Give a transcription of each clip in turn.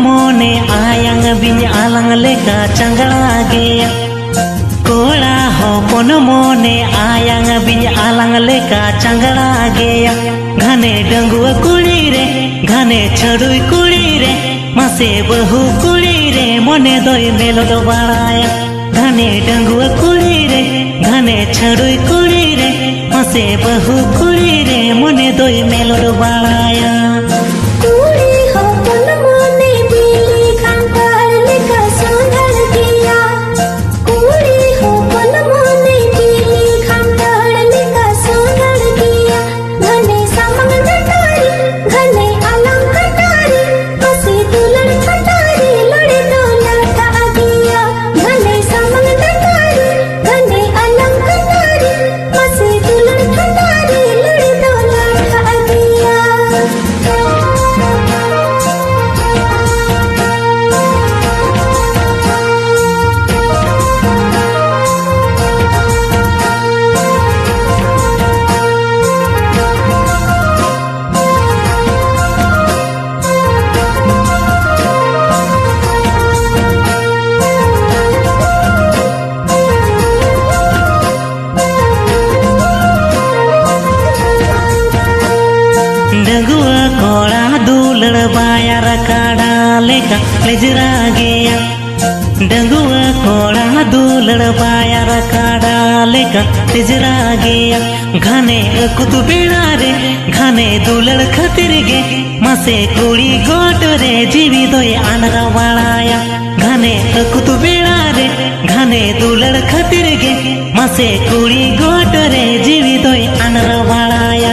मोने आयांग बिन आलंग लेका चंगड़ा गया कोड़ा हो पन मोने आयांग बिन आलंग लेका चंगड़ा गया घने डंगुआ कुड़ी रे घने छड़ुई कुड़ी रे मसे बहु कुड़ी रे मोने दोय मेलो दो बाड़ाया घने डंगुआ कुड़ी रे घने छड़ुई कुड़ी रे मसे बहु कुड़ी रे मोने दोय मेलो दो बाड़ाया डंगुआ कोड़ा दूलड़ बायार काड़ा लेका लेजरा गया डंगुआ कोड़ा दूलड़ बायार काड़ा लेका लेजरा गया घने कुतु बेड़ा रे घने दूलड़ खतिर गे मसे कुड़ी गोट रे जीवी दोय आनरा वाड़ाया घने कुतु बेड़ा रे घने दूलड़ खतिर गे मसे कुड़ी गोट रे जीवी दोय आनरा वाड़ाया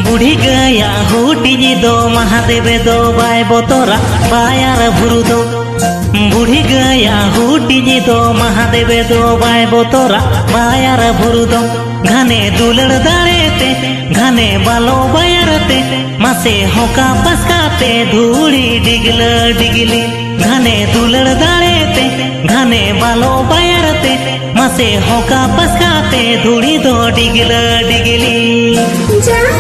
बुढ़ी गया हुटी दो महादेव दो बाय बोतोरा बायार भुरु दो बुढ़ी गया हुटी दो महादेव दो बाय बोतोरा बायार भुरु दो घने दुलड़ दाड़ेते घने बालो बायारते मसे होका पसकाते धूड़ी डिगल डिगली घने दुलड़ दाड़ेते घने बालो बायारते मसे होका पसकाते धूड़ी दो डिगल डिगली